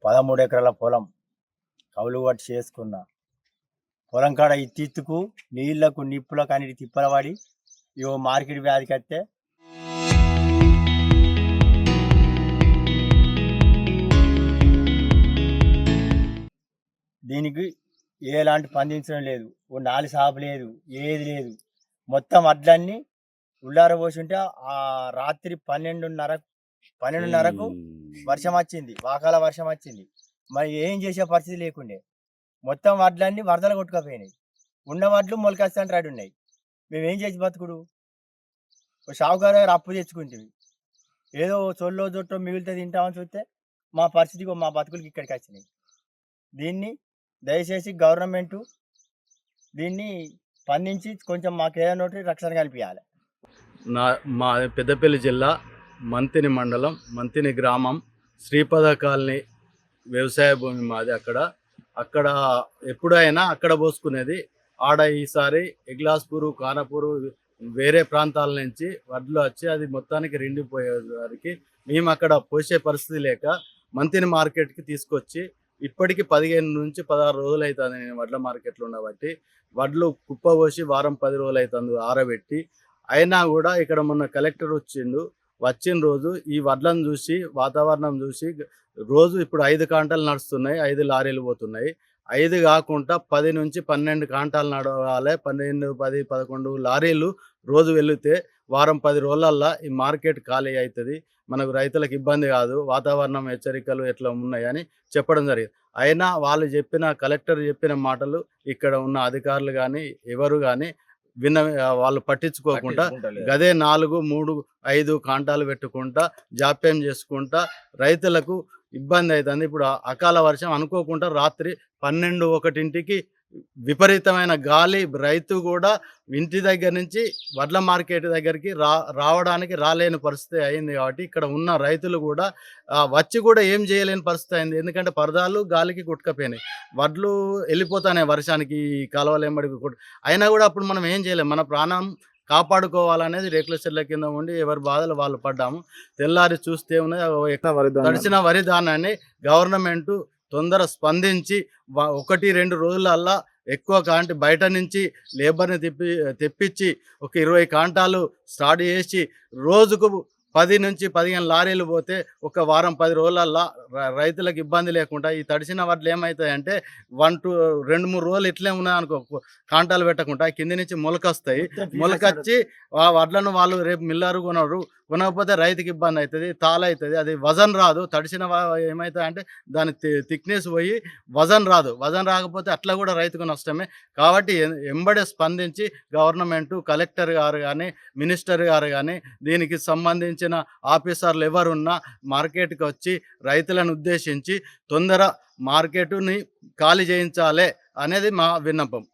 13 ఎకరాల పొలం కౌలు పట్టి చేసుకున్న పొలం కాడ ఇత్తిత్తుకు నీళ్లకు నిప్పులకు అన్నిటి తిప్పల పడి ఇవో మార్కెట్ వ్యాధికి వస్తే దీనికి ఎలాంటి పండించడం లేదు, ఓ నాలి సాపు లేదు, ఏది లేదు. మొత్తం వడ్లన్నీ ఉల్లార పోసి ఉంటే ఆ రాత్రి 12:30కు వర్షం వచ్చింది, వాకాల వర్షం వచ్చింది. మరి ఏం చేసే పరిస్థితి లేకుండే. మొత్తం వడ్లన్నీ వరదలు కొట్టుకపోయినాయి. ఉన్న వడ్లు మొలకొస్తాంటి రాడు ఉన్నాయి. మేమేం చేసి బతుకుడు? షావుకారు దగ్గర అప్పు తెచ్చుకుంటుంది, ఏదో చొల్లో జొట్టో మిగిలితే తింటామని చూస్తే మా పరిస్థితికి మా బతుకులకి ఇక్కడికి వచ్చినాయి. దీన్ని దయచేసి గవర్నమెంటు దీన్ని స్పందించి కొంచెం మాకు ఏదైనా ఒకటి రక్షణ కల్పించాలి. మా పెద్దపల్లి జిల్లా మంతిని మండలం మంతిని గ్రామం శ్రీపద కాలనీ వ్యవసాయ భూమి మాది. అక్కడ ఎప్పుడైనా అక్కడ పోసుకునేది. ఆడ ఈసారి ఎగ్లాస్పూరు కానపూరు వేరే ప్రాంతాల నుంచి వడ్లు వచ్చి అది మొత్తానికి రెండిపోయేసరికి మేము అక్కడ పోసే పరిస్థితి లేక మంతిని మార్కెట్కి తీసుకొచ్చి ఇప్పటికి 15 నుంచి 16 రోజులు అవుతుంది నేను వడ్ల మార్కెట్లో ఉండబట్టి. వడ్లు కుప్ప పోసి వారం 10 రోజులు అవుతుంది ఆరబెట్టి. అయినా కూడా ఇక్కడ మొన్న కలెక్టర్ వచ్చిన రోజు ఈ వడ్లను చూసి వాతావరణం చూసి రోజు ఇప్పుడు 5 కాంటాలు నడుస్తున్నాయి, 5 లారీలు పోతున్నాయి. 5 కాకుండా 10 నుంచి 12 కాంటాలు నడవాలి. 12, 10, 11 లారీలు రోజు వెళితే వారం 10 రోజులల్లా ఈ మార్కెట్ ఖాళీ అవుతుంది. మనకు రైతులకు ఇబ్బంది కాదు, వాతావరణం హెచ్చరికలు ఎట్లా ఉన్నాయని చెప్పడం జరిగింది. అయినా కలెక్టర్ చెప్పిన మాటలు ఇక్కడ ఉన్న అధికారులు కానీ ఎవరు కానీ వాళ్ళు పట్టించుకోకుండా గదే 4, 3, 5 కాంటాలు పెట్టుకుంటా జాప్యం చేసుకుంటా రైతులకు ఇబ్బంది అవుతుంది. ఇప్పుడు అకాల వర్షం అనుకోకుండా రాత్రి 12, 1ంటికి విపరీతమైన గాలి, రైతు కూడా ఇంటి దగ్గర నుంచి వడ్ల మార్కెట్ దగ్గరికి రావడానికి రాలేని పరిస్థితి అయింది. కాబట్టి ఇక్కడ ఉన్న రైతులు కూడా వచ్చి కూడా ఏం చేయలేని పరిస్థితి అయింది. ఎందుకంటే పరదాలు గాలికి కొట్టుకపోయినాయి, వడ్లు వెళ్ళిపోతానే వర్షానికి కాలువలు ఎంబడి. అయినా కూడా అప్పుడు మనం ఏం చేయలేం. మన ప్రాణం కాపాడుకోవాలనేది రేకుల చెట్ల కింద ఉండి ఎవరి బాధలు వాళ్ళు పడ్డాము. తెల్లారి చూస్తే ఉన్నది తడిసిన వరి ధాన్యాన్ని గవర్నమెంట్ తొందర స్పందించి 1-2 రోజులల్లా ఎక్కువ కాంటి బయట నుంచి లేబర్ని తెప్పించి ఒక 20 కాంటాలు స్టార్ట్ చేసి రోజుకు 10 నుంచి 15 లారీలు పోతే ఒక వారం 10 రోజులల్లా రైతులకు ఇబ్బంది లేకుండా ఈ తడిసిన వడ్లు ఏమవుతాయంటే 2-3 రోజులు ఇట్లే ఉన్నాయనుకో కాంటాలు పెట్టకుండా కింది నుంచి మొలకొస్తాయి. మొలకొచ్చి ఆ వడ్లను వాళ్ళు రేపు మిల్లరు కొనకపోతే రైతుకి ఇబ్బంది అవుతుంది, తాళవుతుంది. అది వజన్ రాదు. తడిసిన ఏమవుతాయంటే దాని థిక్నెస్ పోయి వజన్ రాదు. వజన్ రాకపోతే అట్లా కూడా రైతుకు నష్టమే. కాబట్టి ఎంబడే స్పందించి గవర్నమెంటు, కలెక్టర్ గారు కానీ, మినిస్టర్ గారు కానీ, దీనికి సంబంధించిన ఆఫీసర్లు ఎవరున్నా మార్కెట్కి వచ్చి రైతులను ఉద్దేశించి తొందర మార్కెట్ని ఖాళీ చేయించాలి అనేది మా విన్నపం.